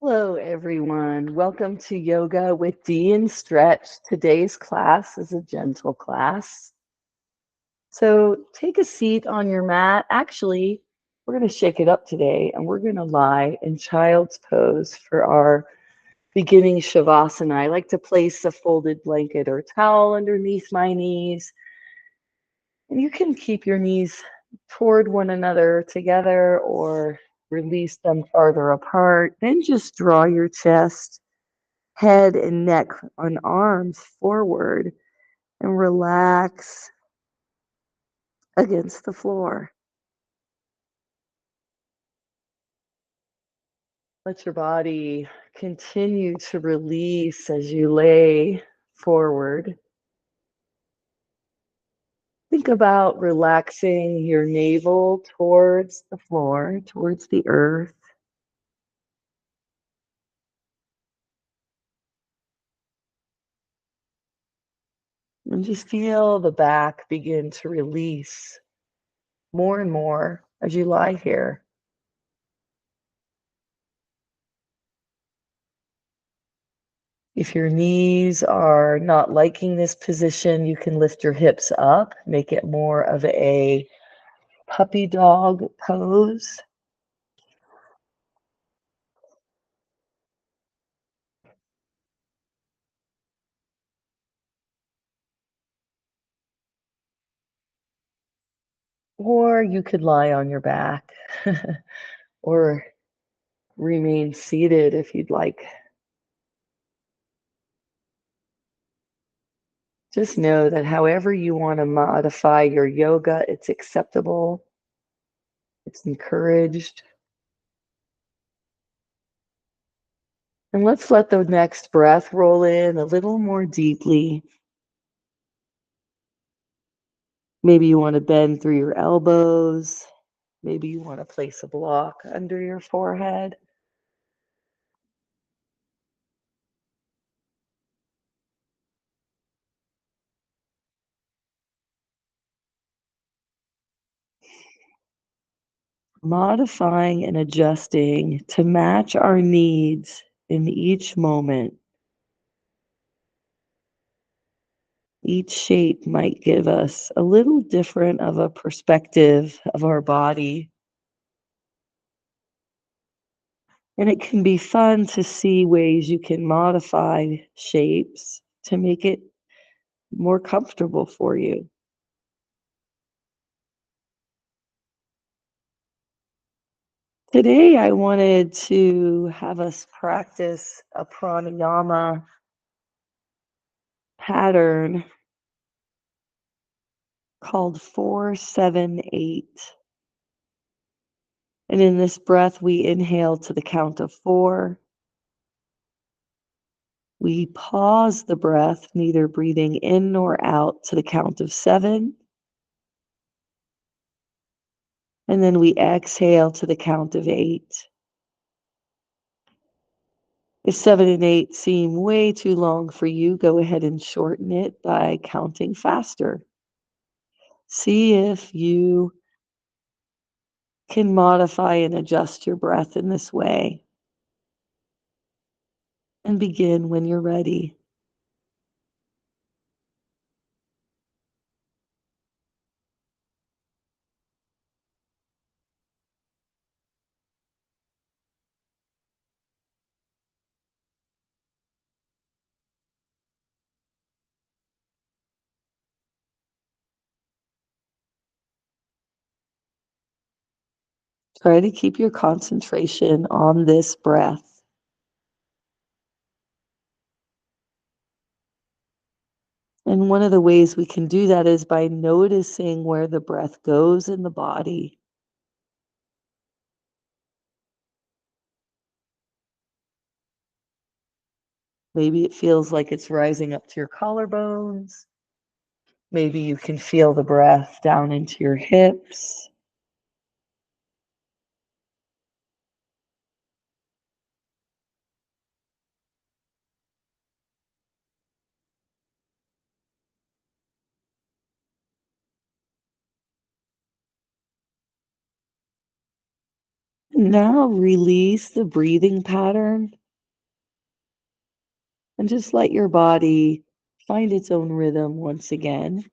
Hello, everyone. Welcome to Yoga with Dee and Stretch. Today's class is a gentle class. So take a seat on your mat. Actually, we're going to shake it up today and we're going to lie in child's pose for our beginning Shavasana. I like to place a folded blanket or towel underneath my knees. And you can keep your knees toward one another together or release them farther apart. Then just draw your chest, head and neck and arms forward and relax against the floor. Let your body continue to release as you lay forward. Think about relaxing your navel towards the floor, towards the earth. And just feel the back begin to release more and more as you lie here. If your knees are not liking this position, you can lift your hips up, make it more of a puppy dog pose. Or you could lie on your back or remain seated if you'd like. Just know that however you want to modify your yoga, it's acceptable, it's encouraged. And let's let the next breath roll in a little more deeply. Maybe you want to bend through your elbows. Maybe you want to place a block under your forehead. Modifying and adjusting to match our needs in each moment. Each shape might give us a little different of a perspective of our body. And it can be fun to see ways you can modify shapes to make it more comfortable for you. Today, I wanted to have us practice a pranayama pattern called 4-7-8. And in this breath, we inhale to the count of 4. We pause the breath, neither breathing in nor out, to the count of 7. And then we exhale to the count of 8. If 7 and 8 seem way too long for you, go ahead and shorten it by counting faster. See if you can modify and adjust your breath in this way. And begin when you're ready. Try to keep your concentration on this breath. And one of the ways we can do that is by noticing where the breath goes in the body. Maybe it feels like it's rising up to your collarbones. Maybe you can feel the breath down into your hips. Now release the breathing pattern and just let your body find its own rhythm once again.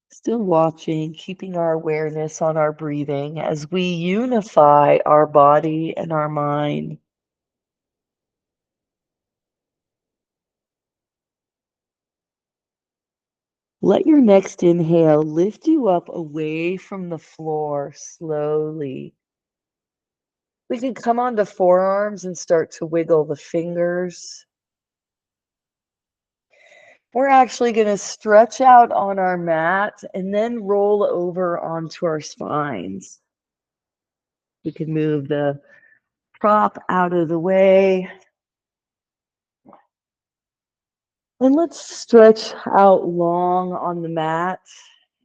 Still watching, keeping our awareness on our breathing as we unify our body and our mind. Let your next inhale lift you up away from the floor slowly. We can come onto forearms and start to wiggle the fingers. We're actually going to stretch out on our mat and then roll over onto our spines. We can move the prop out of the way. And let's stretch out long on the mat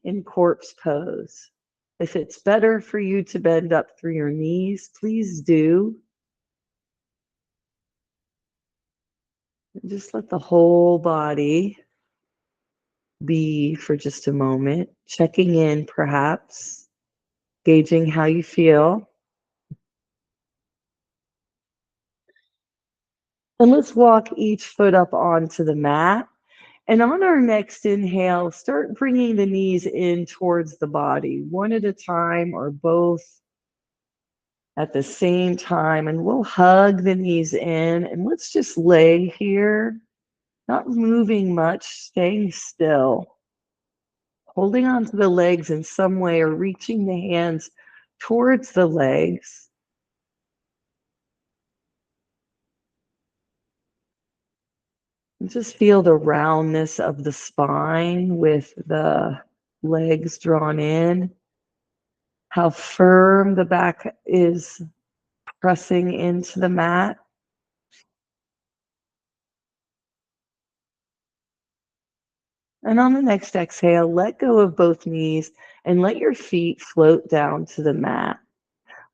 in corpse pose. If it's better for you to bend up through your knees, please do. And just let the whole body be for just a moment, checking in perhaps, gauging how you feel. And let's walk each foot up onto the mat. And on our next inhale, start bringing the knees in towards the body, one at a time or both at the same time. And we'll hug the knees in and let's just lay here, not moving much, staying still, holding onto the legs in some way or reaching the hands towards the legs. And just feel the roundness of the spine with the legs drawn in, how firm the back is pressing into the mat. And on the next exhale, let go of both knees and let your feet float down to the mat.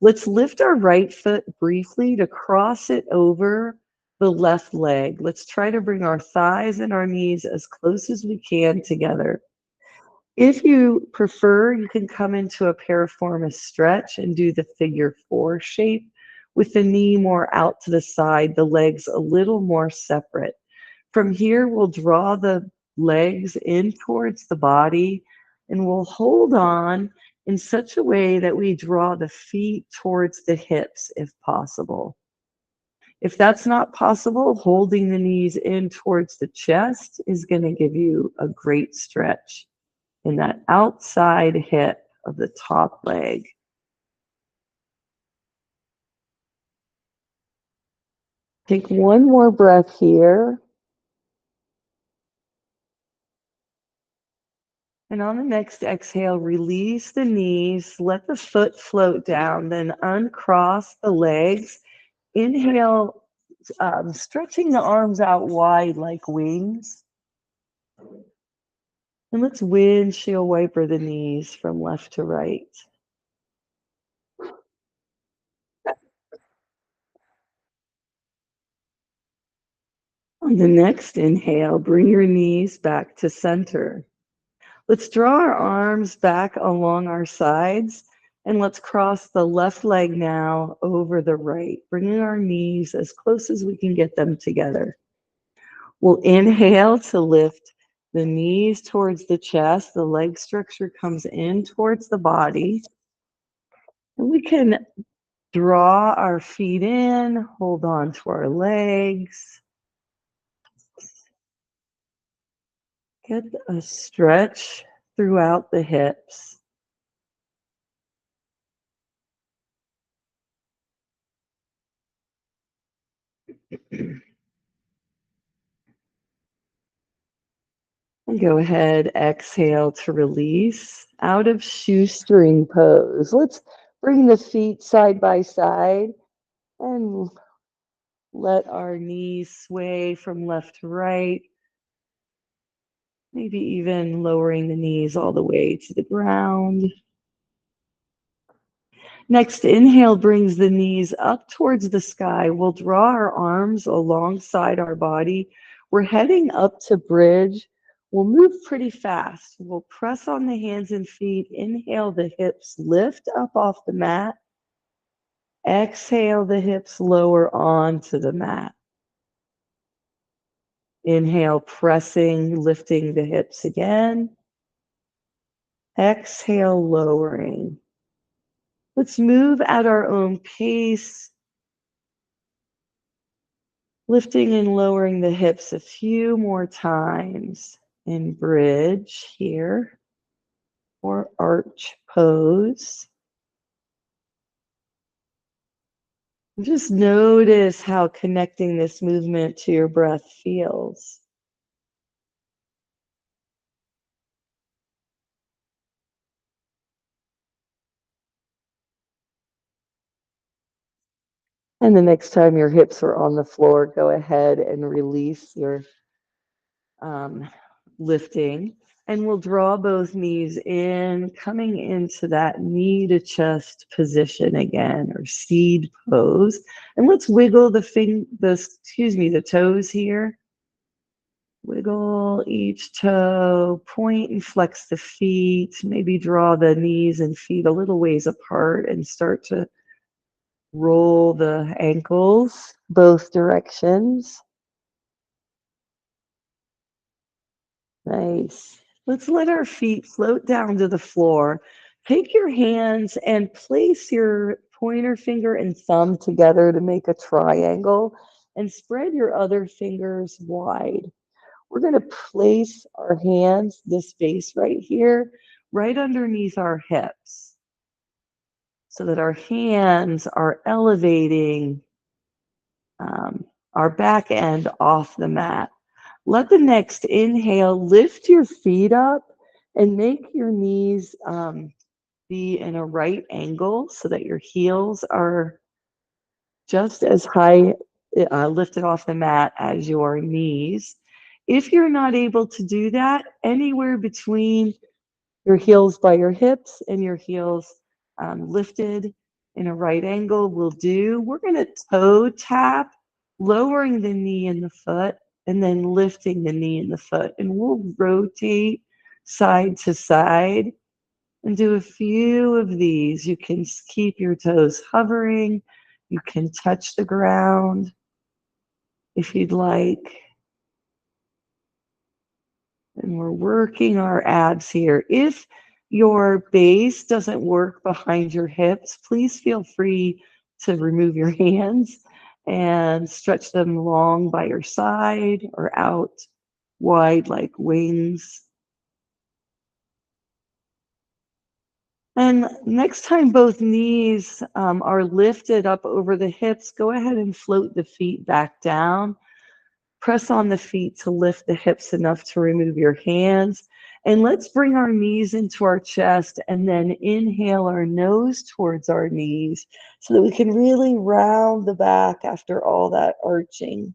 Let's lift our right foot briefly to cross it over the left leg. Let's try to bring our thighs and our knees as close as we can together. If you prefer, you can come into a piriformis stretch and do the figure 4 shape with the knee more out to the side, the legs a little more separate. From here, we'll draw the legs in towards the body and we'll hold on in such a way that we draw the feet towards the hips if possible. If that's not possible, holding the knees in towards the chest is going to give you a great stretch in that outside hip of the top leg. Take one more breath here. And on the next exhale, release the knees, let the foot float down, then uncross the legs. Inhale, stretching the arms out wide like wings. And let's windshield wiper the knees from left to right. On the next inhale, bring your knees back to center. Let's draw our arms back along our sides and let's cross the left leg now over the right, bringing our knees as close as we can get them together. We'll inhale to lift the knees towards the chest. The leg structure comes in towards the body. And we can draw our feet in, hold on to our legs. Get a stretch throughout the hips. And go ahead, exhale to release out of shoestring pose. Let's bring the feet side by side and let our knees sway from left to right. Maybe even lowering the knees all the way to the ground. Next inhale brings the knees up towards the sky. We'll draw our arms alongside our body. We're heading up to bridge. We'll move pretty fast. We'll press on the hands and feet. Inhale, the hips lift up off the mat. Exhale, the hips lower onto the mat. Inhale, pressing, lifting the hips again. Exhale, lowering. Let's move at our own pace, lifting and lowering the hips a few more times in bridge here, or arch pose. Just notice how connecting this movement to your breath feels. And the next time your hips are on the floor, go ahead and release your lifting. And we'll draw both knees in, coming into that knee to chest position again, or seed pose. And let's wiggle the toes here. Wiggle each toe, point and flex the feet, maybe draw the knees and feet a little ways apart and start to roll the ankles both directions. Nice. Let's let our feet float down to the floor. Take your hands and place your pointer finger and thumb together to make a triangle, and spread your other fingers wide. We're going to place our hands, this space right here, right underneath our hips, so that our hands are elevating our back end off the mat. Let the next inhale lift your feet up and make your knees be in a right angle so that your heels are just as high lifted off the mat as your knees. If you're not able to do that, anywhere between your heels by your hips and your heels lifted in a right angle will do. We're going to toe tap, lowering the knee and the foot, and then lifting the knee and the foot. And we'll rotate side to side and do a few of these. You can keep your toes hovering. You can touch the ground if you'd like. And we're working our abs here. If your base doesn't work behind your hips, please feel free to remove your hands and stretch them long by your side or out wide like wings. And next time both knees are lifted up over the hips, go ahead and float the feet back down. Press on the feet to lift the hips enough to remove your hands. And let's bring our knees into our chest and then inhale our nose towards our knees so that we can really round the back after all that arching.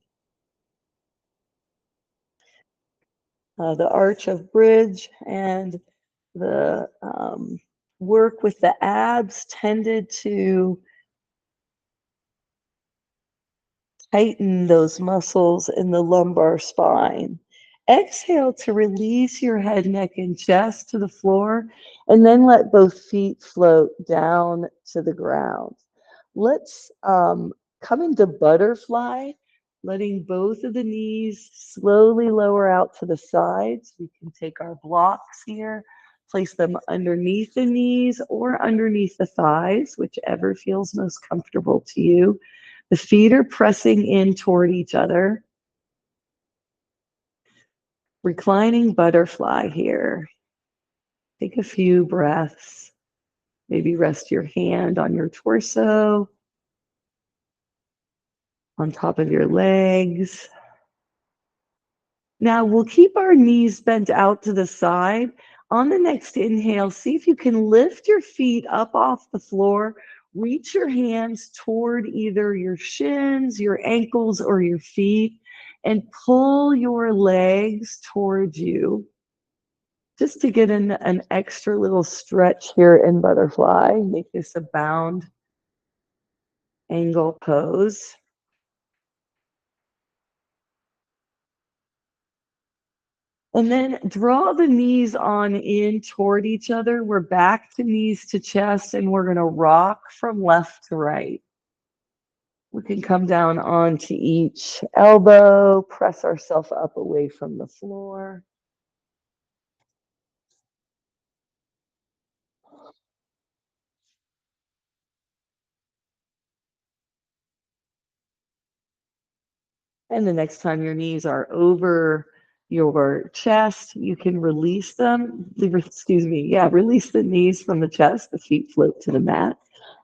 The arch of bridge and the work with the abs tended to tighten those muscles in the lumbar spine. Exhale to release your head, neck, and chest to the floor, and then let both feet float down to the ground. Let's come into butterfly, letting both of the knees slowly lower out to the sides. We can take our blocks here, place them underneath the knees or underneath the thighs, whichever feels most comfortable to you. The feet are pressing in toward each other. Reclining butterfly here. Take a few breaths. Maybe rest your hand on your torso, on top of your legs. Now we'll keep our knees bent out to the side. On the next inhale, see if you can lift your feet up off the floor. Reach your hands toward either your shins, your ankles, or your feet, and pull your legs towards you. just to get an extra little stretch here in butterfly. Make this a bound angle pose. And then draw the knees on in toward each other. We're back to knees to chest, and we're going to rock from left to right. We can come down onto each elbow, press ourselves up away from the floor. And the next time your knees are over your chest, you can release them. Excuse me. Yeah, release the knees from the chest. The feet float to the mat.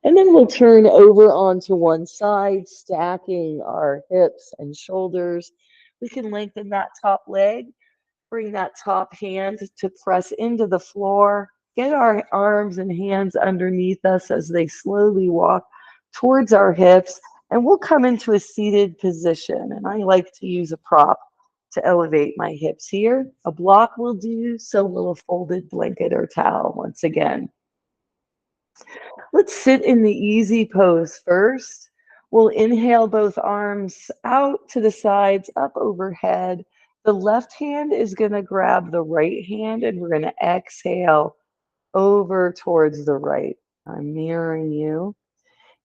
And then we'll turn over onto one side, stacking our hips and shoulders. We can lengthen that top leg, bring that top hand to press into the floor. Get our arms and hands underneath us as they slowly walk towards our hips. And we'll come into a seated position. And I like to use a prop to elevate my hips here. A block will do, so will a folded blanket or towel once again. Let's sit in the easy pose first. We'll inhale both arms out to the sides, up overhead. The left hand is going to grab the right hand, and we're going to exhale over towards the right. I'm mirroring you.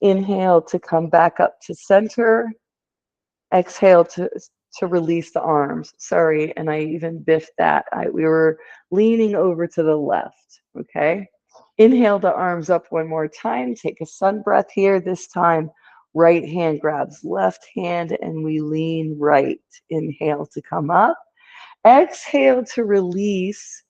Inhale to come back up to center. Exhale to release the arms. Sorry, and I even biffed that. We were leaning over to the left, okay? Inhale the arms up one more time. Take a sun breath here. This time, right hand grabs left hand, and we lean right. Inhale to come up. Exhale to release.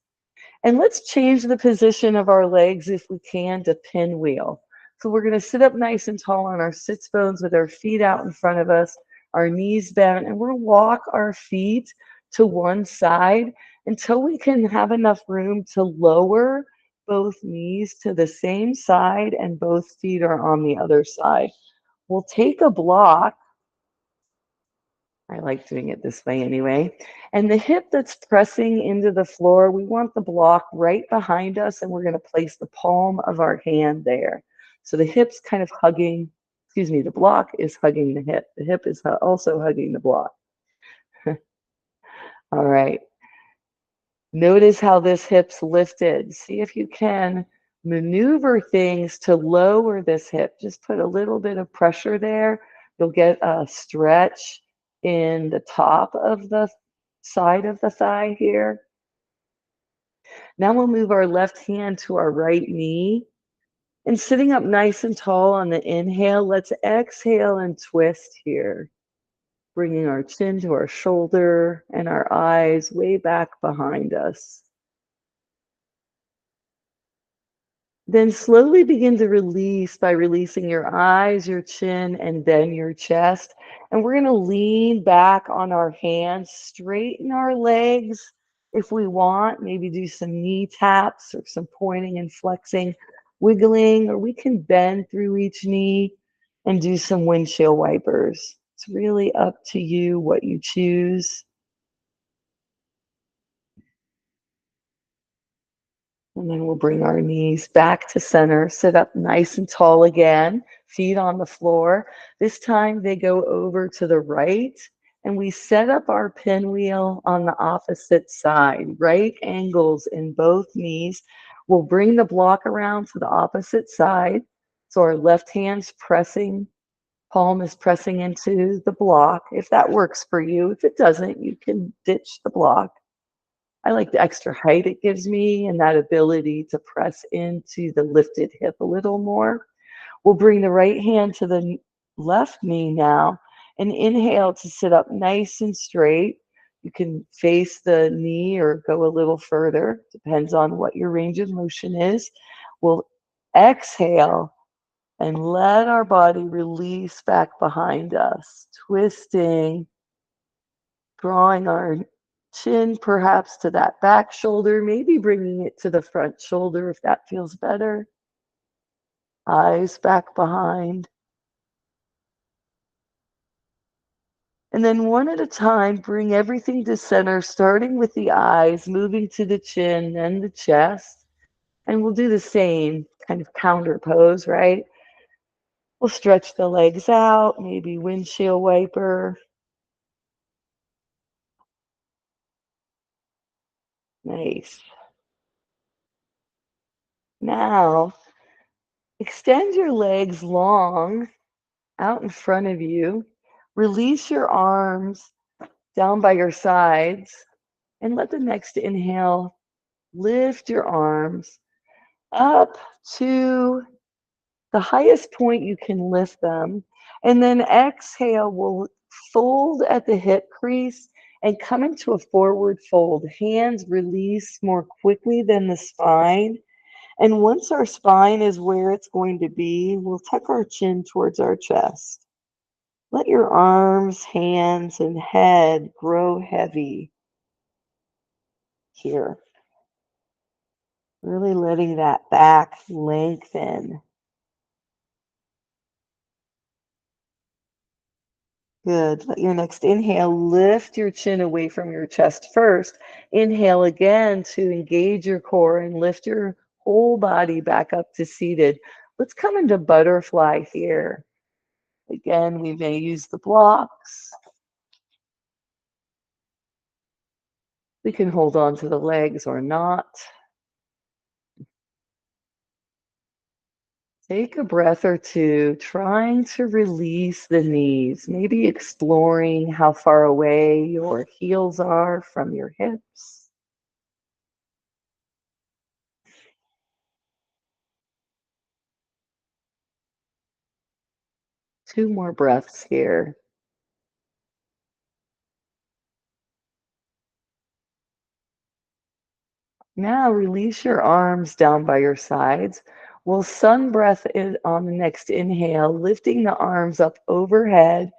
And let's change the position of our legs if we can to pinwheel. So we're going to sit up nice and tall on our sits bones with our feet out in front of us, our knees bent, and we'll walk our feet to one side until we can have enough room to lower both knees to the same side and both feet are on the other side. We'll take a block. I like doing it this way anyway. And the hip that's pressing into the floor, we want the block right behind us, and we're going to place the palm of our hand there. So the hip's kind of hugging, excuse me, the block is hugging the hip. The hip is also hugging the block. All right. Notice how this hip's lifted. See if you can maneuver things to lower this hip. Just put a little bit of pressure there. You'll get a stretch in the top of the side of the thigh here. Now we'll move our left hand to our right knee. And sitting up nice and tall on the inhale, let's exhale and twist here. Bringing our chin to our shoulder and our eyes way back behind us. Then slowly begin to release by releasing your eyes, your chin, and then your chest. And we're going to lean back on our hands, straighten our legs if we want, maybe do some knee taps or some pointing and flexing, wiggling, or we can bend through each knee and do some windshield wipers. It's really up to you what you choose. And then we'll bring our knees back to center, sit up nice and tall again, feet on the floor. This time they go over to the right, and we set up our pinwheel on the opposite side, right angles in both knees. We'll bring the block around to the opposite side. So our left hand's pressing, palm is pressing into the block, if that works for you. If it doesn't, you can ditch the block. I like the extra height it gives me and that ability to press into the lifted hip a little more. We'll bring the right hand to the left knee now and inhale to sit up nice and straight. You can face the knee or go a little further, depends on what your range of motion is. We'll exhale and let our body release back behind us, twisting, drawing our chin perhaps to that back shoulder, maybe bringing it to the front shoulder if that feels better. Eyes back behind. And then one at a time, bring everything to center, starting with the eyes, moving to the chin and the chest. And we'll do the same kind of counter pose, right? We'll stretch the legs out, maybe windshield wiper. Nice. Now, extend your legs long out in front of you. Release your arms down by your sides. And let the next inhale lift your arms up to the highest point you can lift them. And then exhale, we'll fold at the hip crease and come into a forward fold. Hands release more quickly than the spine. And once our spine is where it's going to be, we'll tuck our chin towards our chest. Let your arms, hands, and head grow heavy here. Really letting that back lengthen. Good. Let your next inhale lift your chin away from your chest first. Inhale again to engage your core and lift your whole body back up to seated. Let's come into butterfly here. Again, we may use the blocks. We can hold on to the legs or not. Take a breath or two, trying to release the knees, maybe exploring how far away your heels are from your hips. Two more breaths here. Now release your arms down by your sides. We'll sun breath in on the next inhale, lifting the arms up overhead.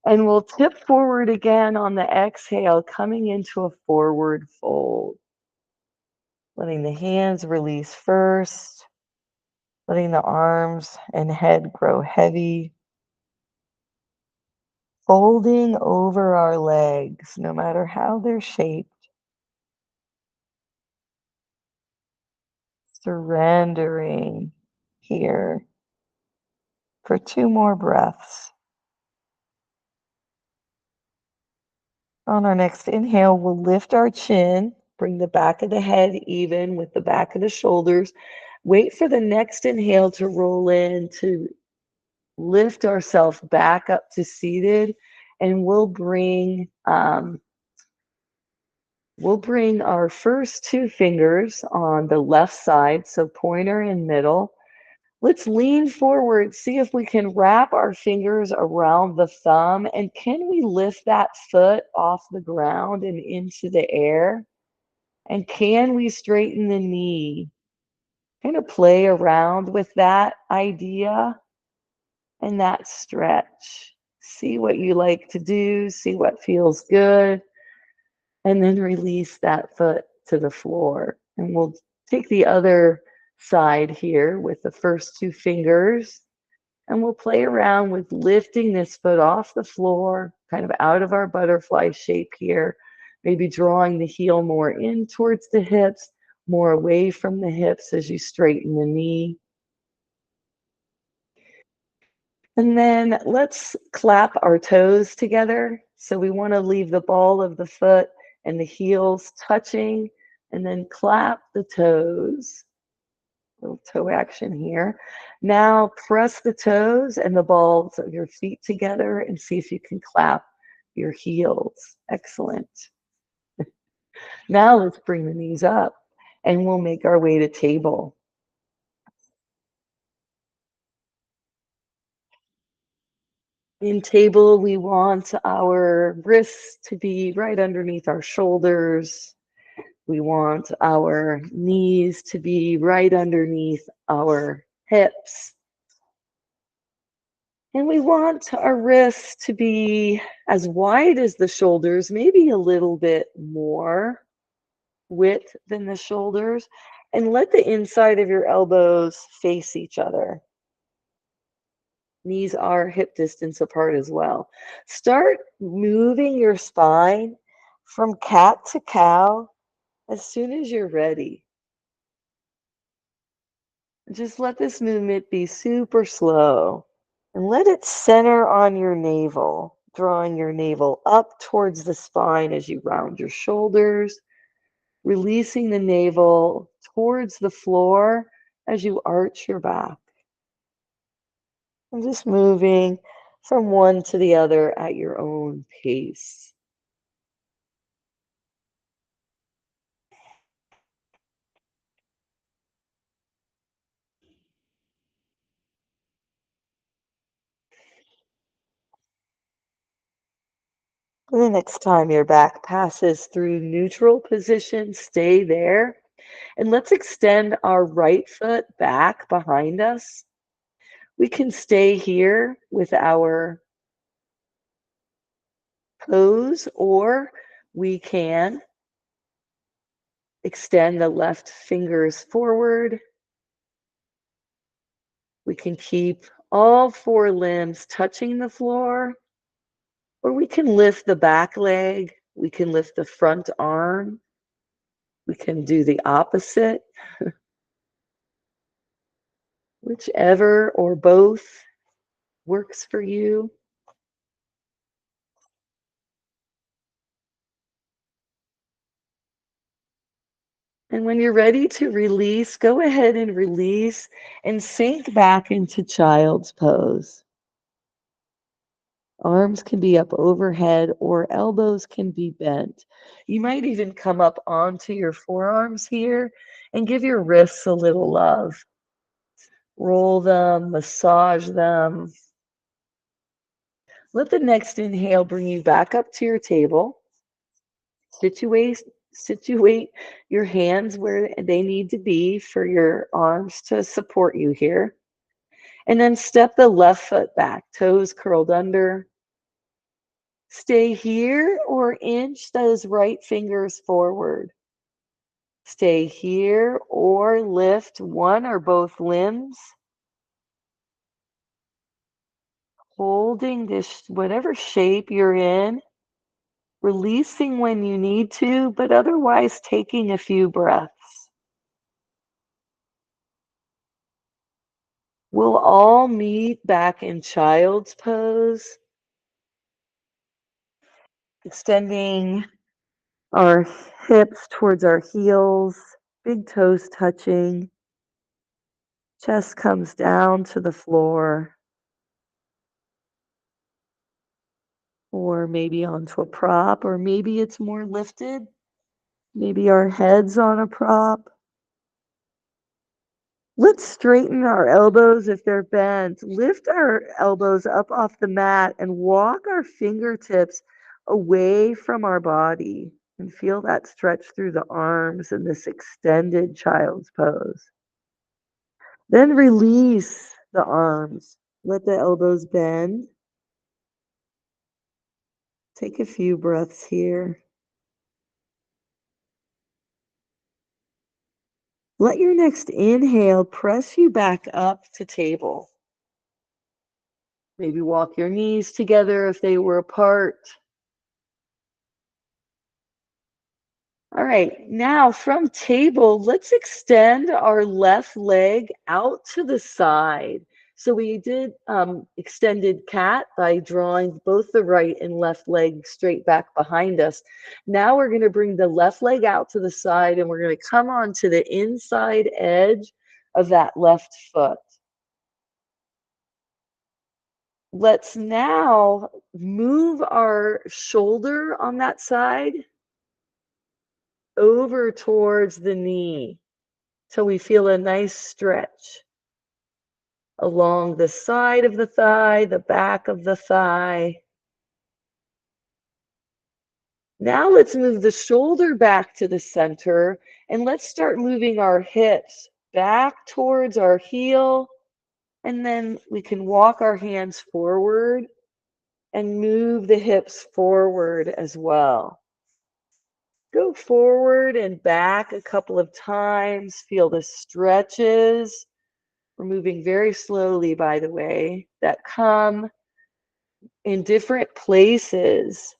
And we'll tip forward again on the exhale, coming into a forward fold. Letting the hands release first, letting the arms and head grow heavy. Folding over our legs, no matter how they're shaped. Surrendering here for two more breaths. On our next inhale, we'll lift our chin, bring the back of the head even with the back of the shoulders. Wait for the next inhale to roll in to lift ourselves back up to seated, and we'll bring our first two fingers on the left side, so pointer and middle. Let's lean forward, see if we can wrap our fingers around the thumb, and can we lift that foot off the ground and into the air? And can we straighten the knee? Kind of play around with that idea and that stretch. See what you like to do, see what feels good, and then release that foot to the floor. And we'll take the other side here with the first two fingers, and we'll play around with lifting this foot off the floor, kind of out of our butterfly shape here, maybe drawing the heel more in towards the hips, more away from the hips as you straighten the knee. And then let's clap our toes together. So we want to leave the ball of the foot and the heels touching, and then clap the toes. Little toe action here. Now press the toes and the balls of your feet together and see if you can clap your heels. Excellent. Now let's bring the knees up and we'll make our way to table. In table, we want our wrists to be right underneath our shoulders. We want our knees to be right underneath our hips. And we want our wrists to be as wide as the shoulders, maybe a little bit more width than the shoulders. And let the inside of your elbows face each other. Knees are hip distance apart as well. Start moving your spine from cat to cow as soon as you're ready. Just let this movement be super slow and let it center on your navel, drawing your navel up towards the spine as you round your shoulders, releasing the navel towards the floor as you arch your back. And just moving from one to the other at your own pace. The next time your back passes through neutral position, stay there. And let's extend our right foot back behind us. We can stay here with our pose, or we can extend the left fingers forward. We can keep all four limbs touching the floor, or we can lift the back leg. We can lift the front arm. We can do the opposite, whichever or both works for you. And when you're ready to release, go ahead and release and sink back into child's pose. Arms can be up overhead or elbows can be bent. You might even come up onto your forearms here and give your wrists a little love. Roll them, massage them. Let the next inhale bring you back up to your table. Situate your hands where they need to be for your arms to support you here. And then step the left foot back, toes curled under. Stay here or inch those right fingers forward. Stay here or lift one or both limbs. Holding this, whatever shape you're in. Releasing when you need to, but otherwise taking a few breaths. We'll all meet back in child's pose, extending our hips towards our heels, big toes touching, chest comes down to the floor, or maybe onto a prop, or maybe it's more lifted, maybe our head's on a prop. Let's straighten our elbows if they're bent. Lift our elbows up off the mat and walk our fingertips away from our body and feel that stretch through the arms in this extended child's pose. Then release the arms. Let the elbows bend. Take a few breaths here. Let your next inhale press you back up to table. Maybe walk your knees together if they were apart. All right, now from table, let's extend our left leg out to the side. So we did extended cat by drawing both the right and left leg straight back behind us. Now we're going to bring the left leg out to the side and we're going to come on to the inside edge of that left foot. Let's now move our shoulder on that side over towards the knee till we feel a nice stretch along the side of the thigh, the back of the thigh. Now let's move the shoulder back to the center and let's start moving our hips back towards our heel. And then we can walk our hands forward and move the hips forward as well. Go forward and back a couple of times. Feel the stretches We're moving very slowly, by the way, that come in different places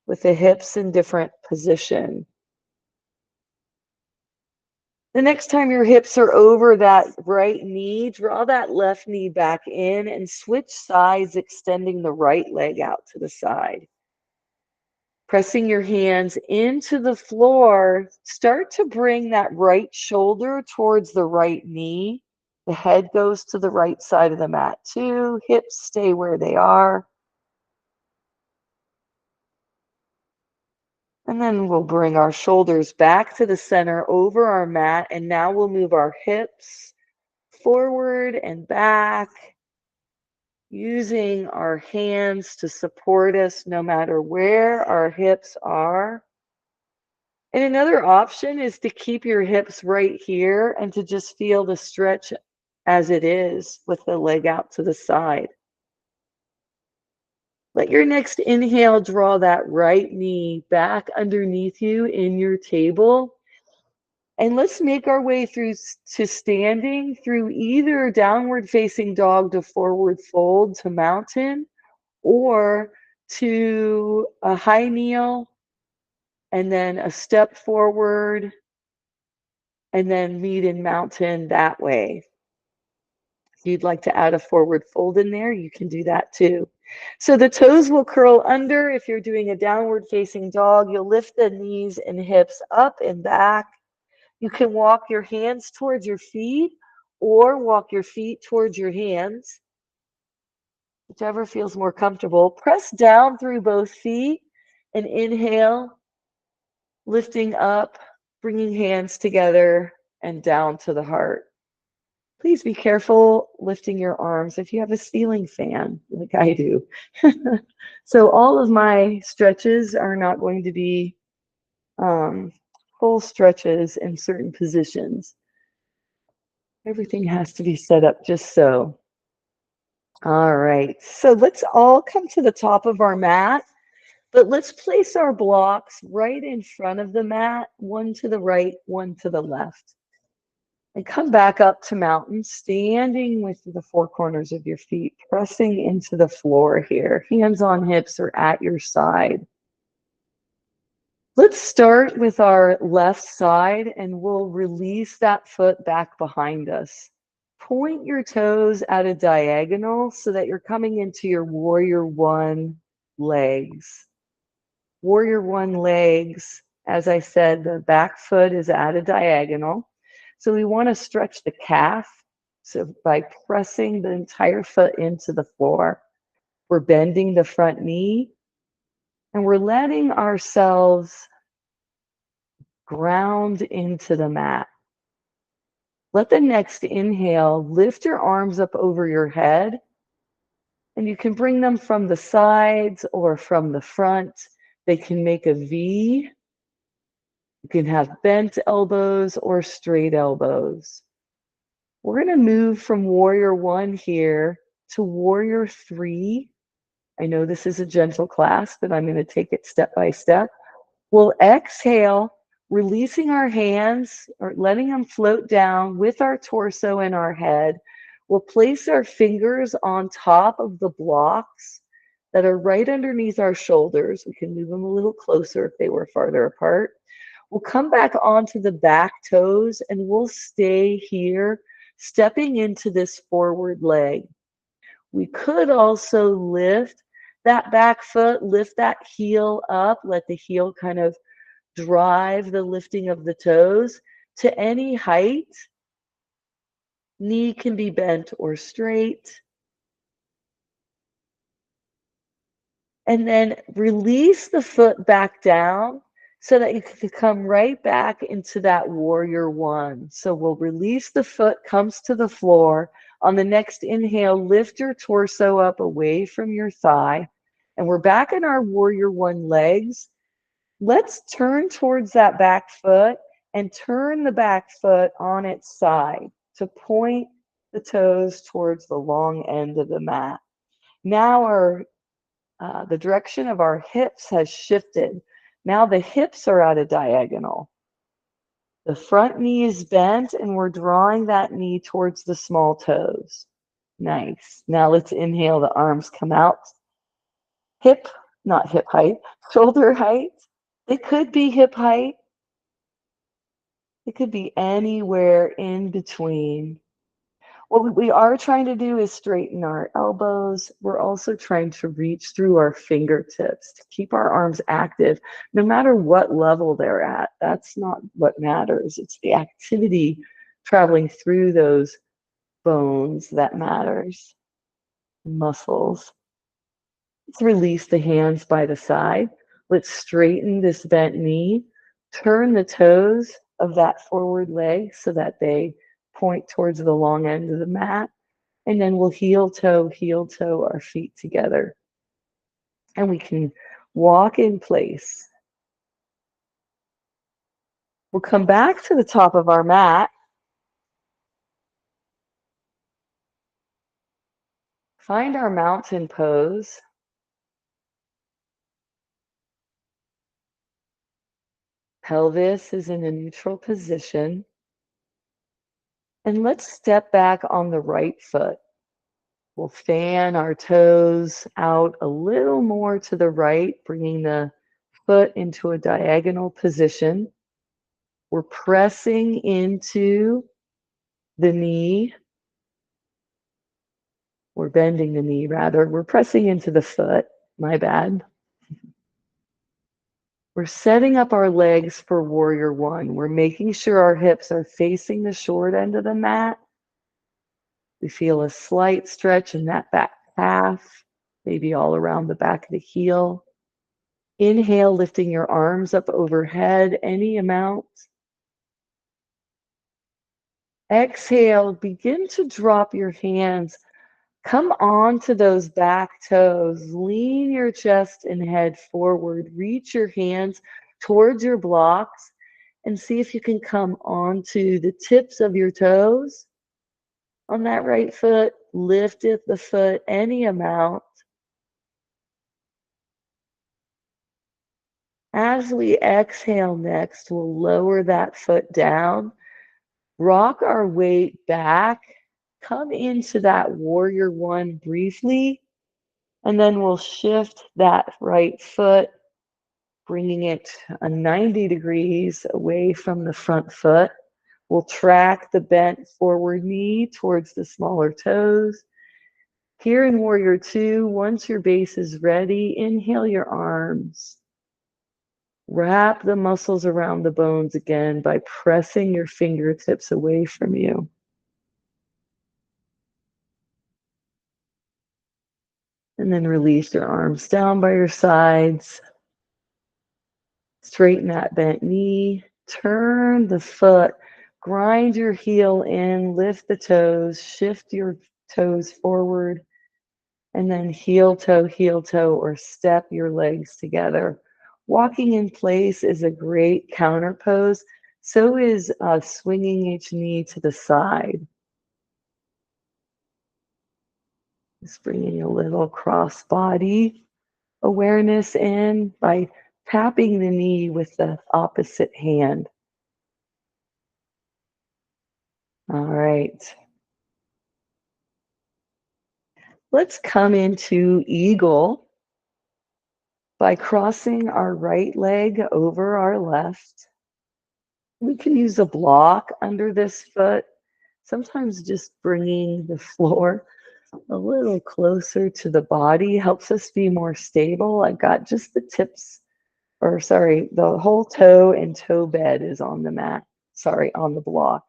with the hips in different position. The next time your hips are over that right knee, draw that left knee back in and switch sides, extending the right leg out to the side. Pressing your hands into the floor, start to bring that right shoulder towards the right knee. The head goes to the right side of the mat too. Hips stay where they are. And then we'll bring our shoulders back to the center over our mat. And now we'll move our hips forward and back, using our hands to support us no matter where our hips are. And another option is to keep your hips right here and to just feel the stretch as it is with the leg out to the side. Let your next inhale draw that right knee back underneath you in your table. And let's make our way through to standing through either downward facing dog to forward fold to mountain, or to a high kneel and then a step forward and then meet in mountain that way. If you'd like to add a forward fold in there, you can do that too. So the toes will curl under. If you're doing a downward facing dog, you'll lift the knees and hips up and back. You can walk your hands towards your feet or walk your feet towards your hands, whichever feels more comfortable. Press down through both feet and inhale, lifting up, bringing hands together and down to the heart. Please be careful lifting your arms if you have a ceiling fan like I do. So all of my stretches are not going to be full stretches in certain positions. Everything has to be set up just so. All right, so let's all come to the top of our mat, but let's place our blocks right in front of the mat, one to the right, one to the left. And come back up to mountain, standing with the four corners of your feet, pressing into the floor here. Hands on hips or at your side. Let's start with our left side and we'll release that foot back behind us. Point your toes at a diagonal so that you're coming into your warrior one legs. Warrior one legs, as I said, the back foot is at a diagonal. So we want to stretch the calf. So by pressing the entire foot into the floor, we're bending the front knee and we're letting ourselves ground into the mat. Let the next inhale lift your arms up over your head, and you can bring them from the sides or from the front. They can make a V. You can have bent elbows or straight elbows. We're going to move from warrior one here to warrior three. I know this is a gentle class, but I'm going to take it step by step. We'll exhale, releasing our hands or letting them float down with our torso and our head. We'll place our fingers on top of the blocks that are right underneath our shoulders. We can move them a little closer if they were farther apart. We'll come back onto the back toes and we'll stay here, stepping into this forward leg. We could also lift that back foot, lift that heel up, let the heel kind of drive the lifting of the toes to any height. Knee can be bent or straight. And then release the foot back down so that you can come right back into that warrior one. So we'll release the foot, comes to the floor. On the next inhale, lift your torso up away from your thigh. And we're back in our warrior one legs. Let's turn towards that back foot and turn the back foot on its side to point the toes towards the long end of the mat. Now the direction of our hips has shifted. Now the hips are at a diagonal. The front knee is bent and we're drawing that knee towards the small toes. Nice. Now let's inhale, the arms come out. Hip, not hip height, shoulder height. It could be hip height. It could be anywhere in between. What we are trying to do is straighten our elbows. We're also trying to reach through our fingertips to keep our arms active, no matter what level they're at. That's not what matters. It's the activity traveling through those bones that matters, muscles. Let's release the hands by the side. Let's straighten this bent knee. Turn the toes of that forward leg so that they point towards the long end of the mat. And then we'll heel toe our feet together. And we can walk in place. We'll come back to the top of our mat. Find our mountain pose. Pelvis is in a neutral position. And let's step back on the right foot. We'll fan our toes out a little more to the right, bringing the foot into a diagonal position. We're pressing into the knee. We're bending the knee, rather. We're pressing into the foot. My bad. We're setting up our legs for warrior one. We're making sure our hips are facing the short end of the mat. We feel a slight stretch in that back calf, maybe all around the back of the heel. Inhale, lifting your arms up overhead, any amount. Exhale, begin to drop your hands. Come on to those back toes. Lean your chest and head forward. Reach your hands towards your blocks and see if you can come onto the tips of your toes on that right foot. Lift it, the foot any amount. As we exhale next, we'll lower that foot down. Rock our weight back. Come into that warrior one briefly. And then we'll shift that right foot, bringing it 90 degrees away from the front foot. We'll track the bent forward knee towards the smaller toes. Here in warrior two, once your base is ready, inhale your arms. Wrap the muscles around the bones again by pressing your fingertips away from you. And then release your arms down by your sides. Straighten that bent knee. Turn the foot. Grind your heel in. Lift the toes. Shift your toes forward. And then heel toe, or step your legs together. Walking in place is a great counter pose. So is swinging each knee to the side. Just bringing a little cross body awareness in by tapping the knee with the opposite hand. All right. Let's come into eagle by crossing our right leg over our left. We can use a block under this foot. Sometimes just bringing the floor a little closer to the body helps us be more stable. I've got just the tips, or sorry, the whole toe and toe bed is on the mat. Sorry, on the block.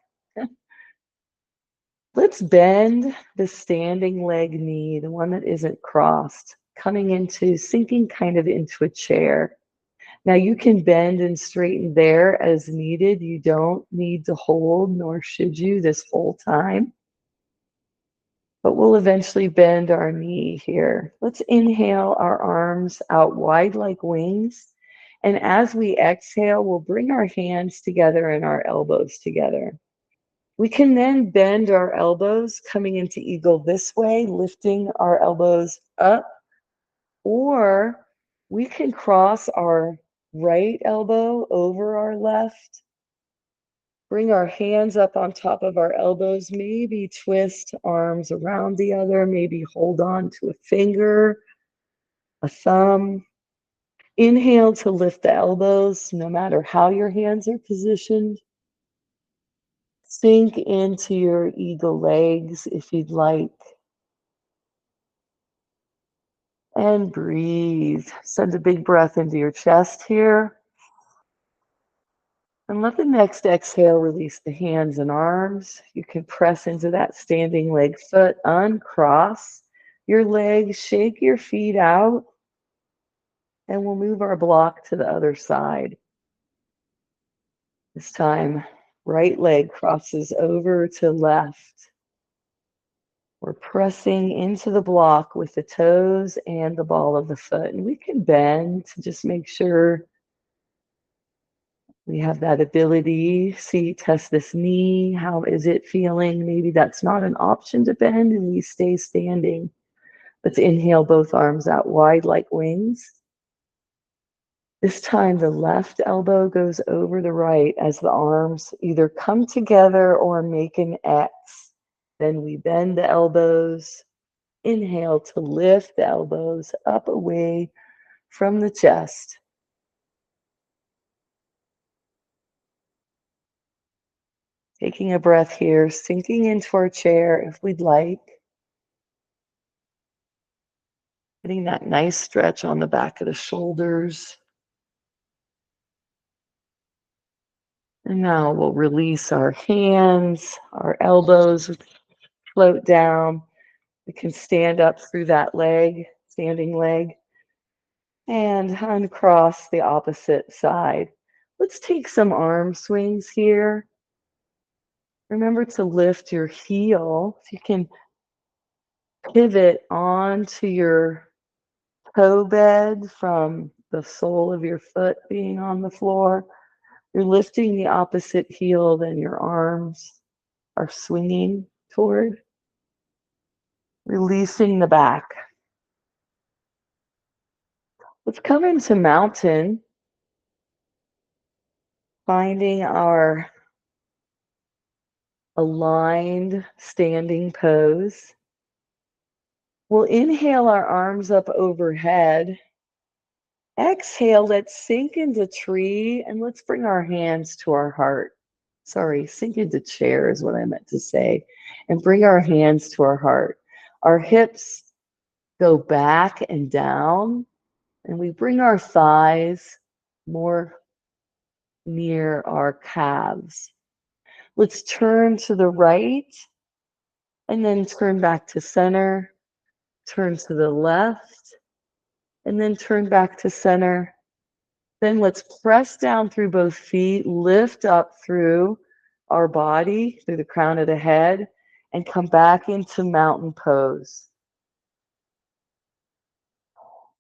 Let's bend the standing leg knee, the one that isn't crossed, coming into sinking kind of into a chair. Now you can bend and straighten there as needed. You don't need to hold, nor should you, this whole time. But we'll eventually bend our knee here. Let's inhale our arms out wide like wings. And as we exhale, we'll bring our hands together and our elbows together. We can then bend our elbows coming into eagle this way, lifting our elbows up, or we can cross our right elbow over our left Bring our hands up on top of our elbows, maybe twist arms around the other, maybe hold on to a finger, a thumb. Inhale to lift the elbows, no matter how your hands are positioned. Sink into your eagle legs if you'd like. And breathe. Send a big breath into your chest here. And let the next exhale release the hands and arms. You can press into that standing leg foot, uncross your legs, shake your feet out, and we'll move our block to the other side. This time, right leg crosses over to left. We're pressing into the block with the toes and the ball of the foot. And we can bend to just make sure we have that ability. See, test this knee. How is it feeling? Maybe that's not an option to bend and we stay standing. Let's inhale both arms out wide like wings. This time the left elbow goes over the right as the arms either come together or make an X. Then we bend the elbows. Inhale to lift the elbows up away from the chest. Taking a breath here, sinking into our chair if we'd like. Getting that nice stretch on the back of the shoulders. And now we'll release our hands, our elbows float down. We can stand up through that leg, standing leg, and uncross the opposite side. Let's take some arm swings here. Remember to lift your heel. If you can pivot onto your toe bed from the sole of your foot being on the floor. You're lifting the opposite heel, then your arms are swinging toward. Releasing the back. Let's come into mountain, finding our aligned standing pose. We'll inhale our arms up overhead. Exhale, let's sink into tree and let's bring our hands to our heart. Sorry, sink into chair is what I meant to say. And bring our hands to our heart. Our hips go back and down, and we bring our thighs more near our calves. Let's turn to the right and then turn back to center. Turn to the left and then turn back to center. Then let's press down through both feet, lift up through our body, through the crown of the head, and come back into mountain pose.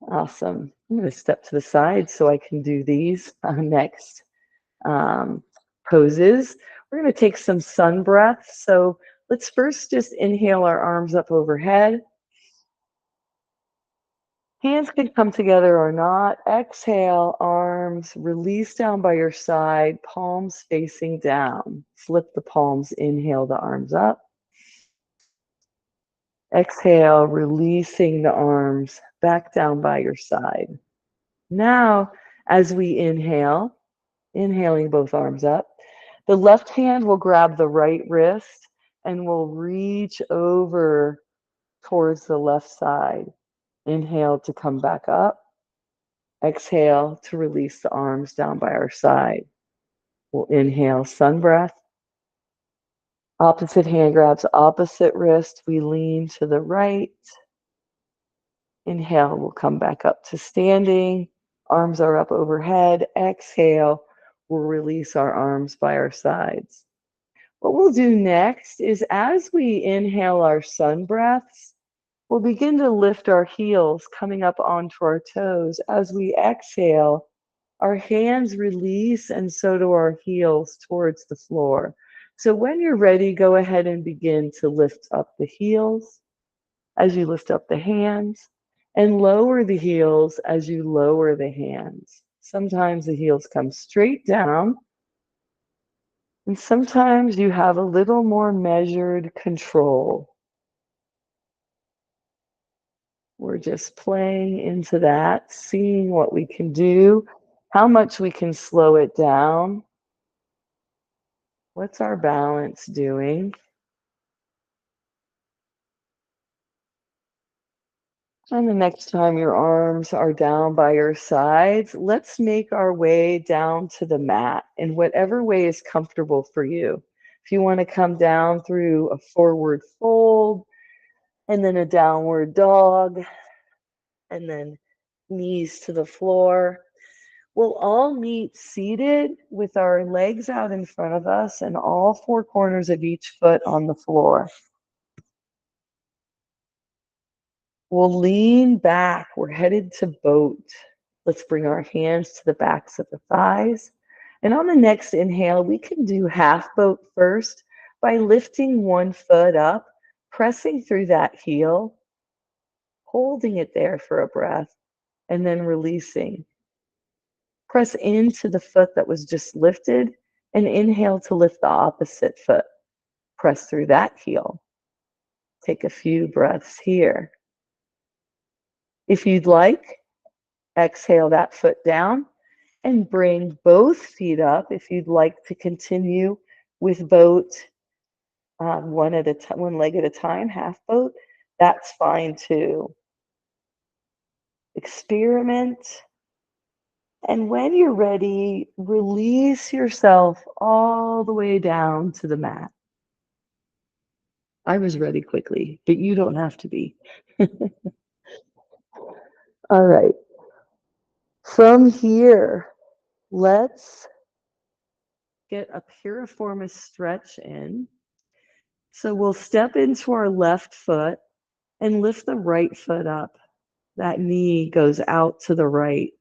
Awesome. I'm going to step to the side so I can do these next poses. We're going to take some sun breaths. So let's first just inhale our arms up overhead. Hands can come together or not. Exhale, arms release down by your side, palms facing down. Flip the palms, inhale the arms up. Exhale, releasing the arms back down by your side. Now, as we inhale, inhaling both arms up, the left hand will grab the right wrist and will reach over towards the left side. Inhale to come back up. Exhale to release the arms down by our side. We'll inhale, sun breath. Opposite hand grabs opposite wrist. We lean to the right. Inhale, we'll come back up to standing. Arms are up overhead. Exhale, we'll release our arms by our sides. What we'll do next is as we inhale our sun breaths, we'll begin to lift our heels coming up onto our toes. As we exhale, our hands release and so do our heels towards the floor. So when you're ready, go ahead and begin to lift up the heels as you lift up the hands and lower the heels as you lower the hands. Sometimes the heels come straight down. And sometimes you have a little more measured control. We're just playing into that, seeing what we can do, how much we can slow it down. What's our balance doing? And the next time your arms are down by your sides, let's make our way down to the mat in whatever way is comfortable for you. If you want to come down through a forward fold and then a downward dog and then knees to the floor, we'll all meet seated with our legs out in front of us and all four corners of each foot on the floor. We'll lean back. We're headed to boat. Let's bring our hands to the backs of the thighs. And on the next inhale, we can do half boat first by lifting one foot up, pressing through that heel, holding it there for a breath, and then releasing. Press into the foot that was just lifted and inhale to lift the opposite foot. Press through that heel. Take a few breaths here. If you'd like, exhale that foot down and bring both feet up if you'd like to continue with boat one leg at a time, half boat. That's fine too. Experiment. And when you're ready, release yourself all the way down to the mat. I was ready quickly, but you don't have to be. All right. From here, let's get a piriformis stretch in. So we'll step into our left foot and lift the right foot up. That knee goes out to the right.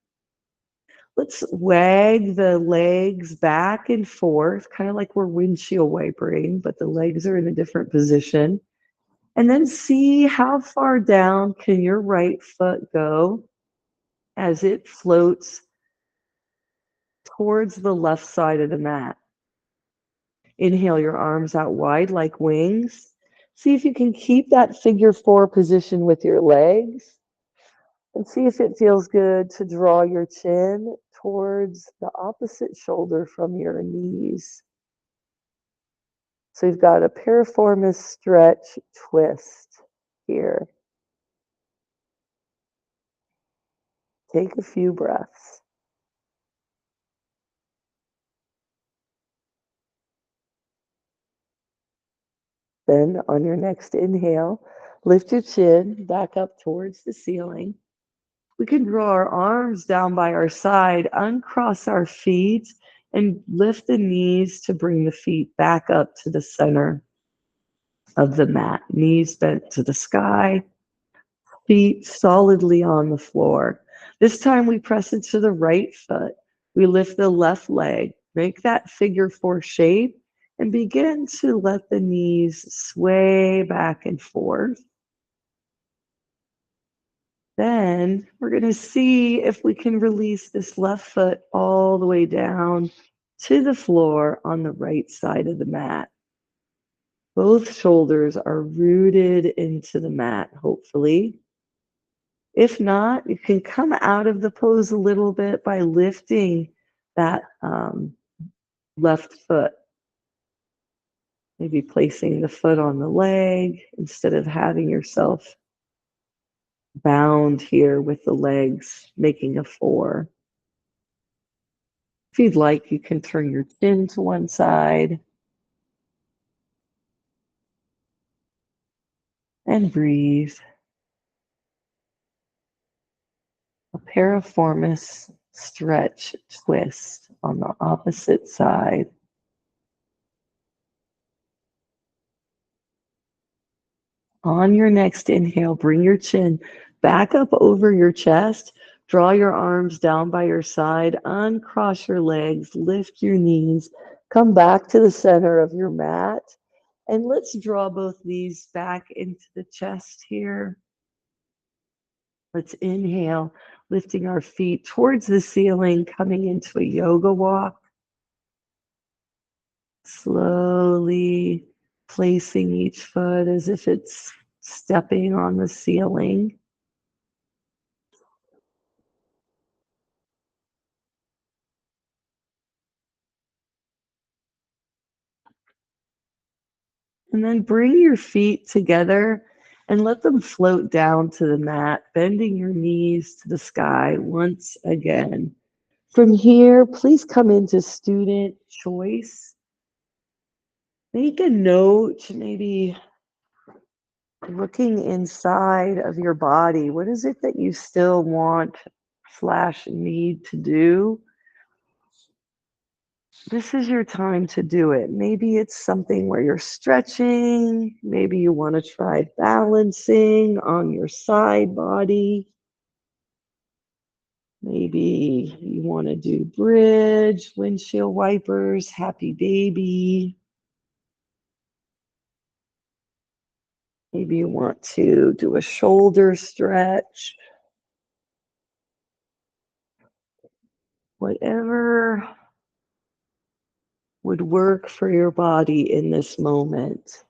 Let's wag the legs back and forth, kind of like we're windshield wipering, but the legs are in a different position. And then see how far down can your right foot go as it floats towards the left side of the mat. Inhale your arms out wide like wings. See if you can keep that figure four position with your legs. And see if it feels good to draw your chin towards the opposite shoulder from your knees. So you've got a piriformis stretch twist here. Take a few breaths. Then on your next inhale, lift your chin back up towards the ceiling. We can draw our arms down by our side, uncross our feet, and lift the knees to bring the feet back up to the center of the mat. Knees bent to the sky, feet solidly on the floor. This time we press into the right foot. We lift the left leg, make that figure four shape, and begin to let the knees sway back and forth. Then we're going to see if we can release this left foot all the way down to the floor on the right side of the mat. Both shoulders are rooted into the mat, hopefully. If not, you can come out of the pose a little bit by lifting that left foot. Maybe placing the foot on the leg instead of having yourself bound here with the legs, making a four. If you'd like, you can turn your chin to one side and breathe. A piriformis stretch twist on the opposite side. On your next inhale, bring your chin back up over your chest. Draw your arms down by your side. Uncross your legs. Lift your knees. Come back to the center of your mat. And let's draw both knees back into the chest here. Let's inhale, lifting our feet towards the ceiling, coming into a yoga walk. Slowly placing each foot as if it's stepping on the ceiling. And then bring your feet together and let them float down to the mat, bending your knees to the sky once again. From here, please come into student choice. Make a note, maybe looking inside of your body. What is it that you still want slash need to do? This is your time to do it. Maybe it's something where you're stretching. Maybe you want to try balancing on your side body. Maybe you want to do bridge, windshield wipers, happy baby. Maybe you want to do a shoulder stretch. Whatever would work for your body in this moment.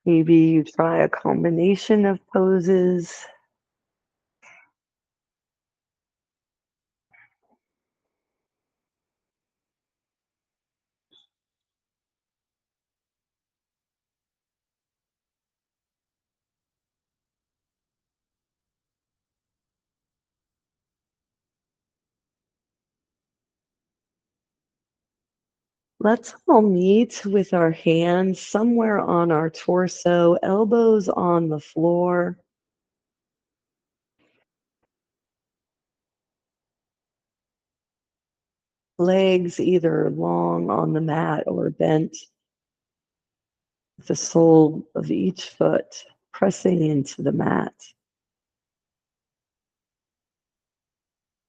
Maybe you try a combination of poses. Let's all meet with our hands somewhere on our torso, elbows on the floor. Legs either long on the mat or bent, the sole of each foot pressing into the mat.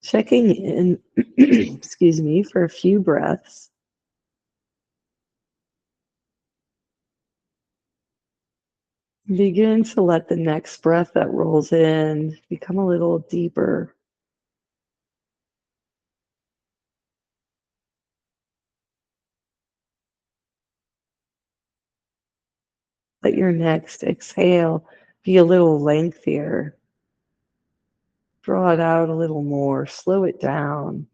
Checking in, excuse me, for a few breaths. Begin to let the next breath that rolls in become a little deeper. Let your next exhale be a little lengthier. Draw it out a little more, slow it down.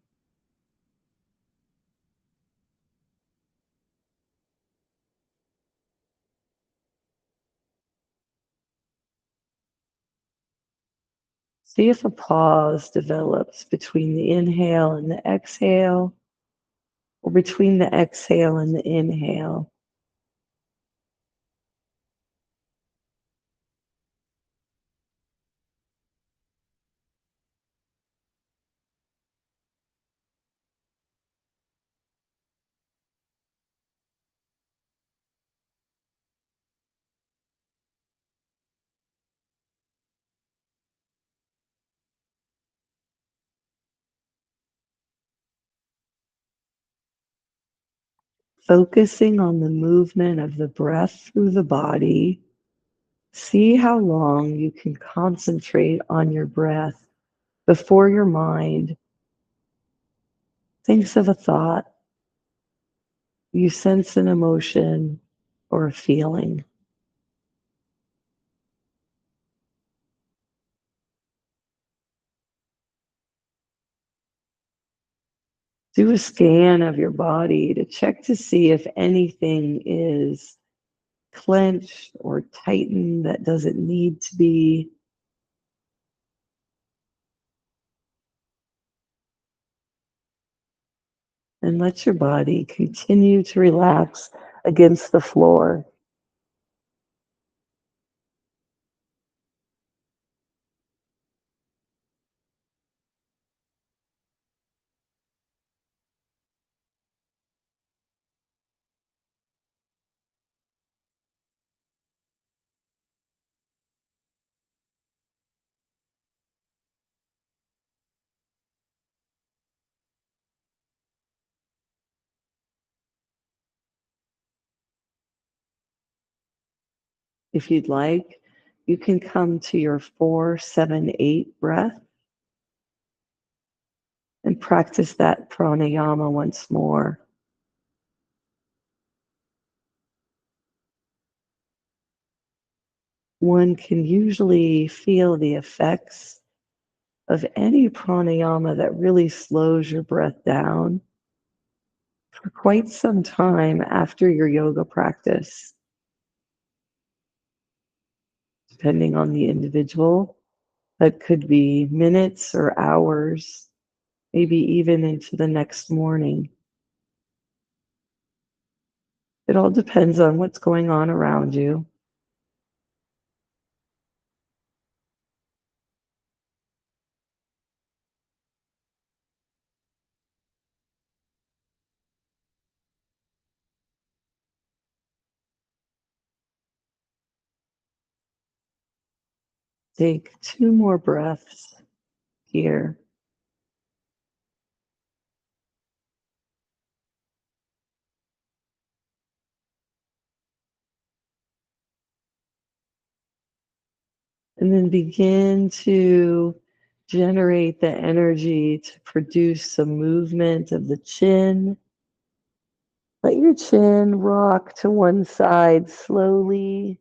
See if a pause develops between the inhale and the exhale, or between the exhale and the inhale. Focusing on the movement of the breath through the body, see how long you can concentrate on your breath before your mind thinks of a thought, you sense an emotion or a feeling. Do a scan of your body to check to see if anything is clenched or tightened that doesn't need to be. And let your body continue to relax against the floor. If you'd like, you can come to your 4-7-8 breath and practice that pranayama once more. One can usually feel the effects of any pranayama that really slows your breath down for quite some time after your yoga practice. Depending on the individual, that could be minutes or hours, maybe even into the next morning. It all depends on what's going on around you. Take 2 more breaths here. And then begin to generate the energy to produce some movement of the chin. Let your chin rock to one side slowly,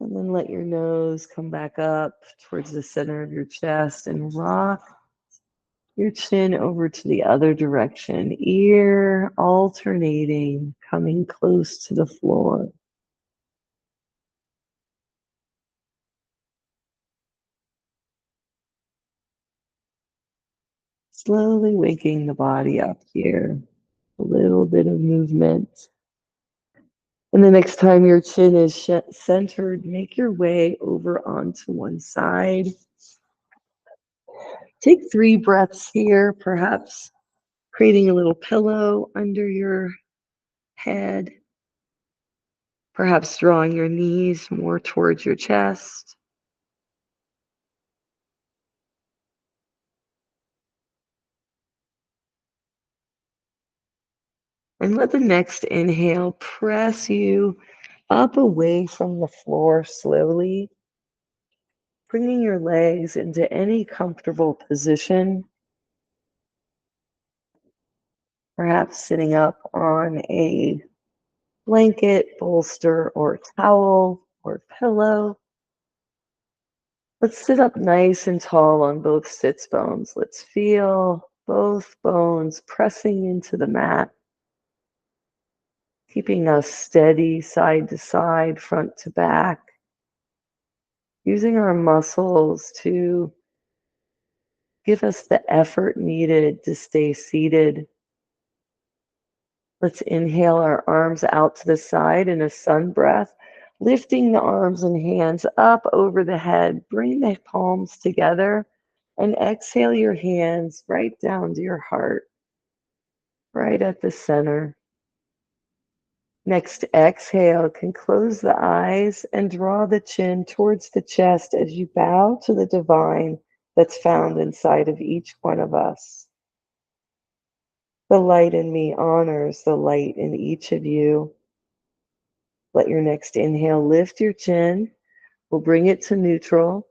and then let your nose come back up towards the center of your chest and rock your chin over to the other direction, ear alternating, coming close to the floor. Slowly waking the body up here. A little bit of movement. And the next time your chin is centered, make your way over onto one side. Take 3 breaths here, perhaps creating a little pillow under your head, perhaps drawing your knees more towards your chest. And let the next inhale press you up away from the floor slowly, bringing your legs into any comfortable position, perhaps sitting up on a blanket, bolster, or towel or pillow. Let's sit up nice and tall on both sits bones. Let's feel both bones pressing into the mat, keeping us steady side to side, front to back, using our muscles to give us the effort needed to stay seated. Let's inhale our arms out to the side in a sun breath, lifting the arms and hands up over the head. Bring the palms together and exhale your hands right down to your heart, right at the center. Next exhale can close the eyes and draw the chin towards the chest as you bow to the divine that's found inside of each one of us. The light in me honors the light in each of you. Let your next inhale lift your chin. We'll bring it to neutral.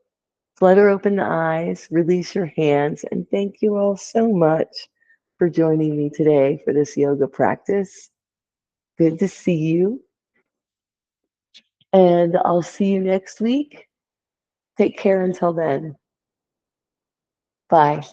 Flutter open the eyes, release your hands, and thank you all so much for joining me today for this yoga practice. Good to see you. And I'll see you next week. Take care until then. Bye.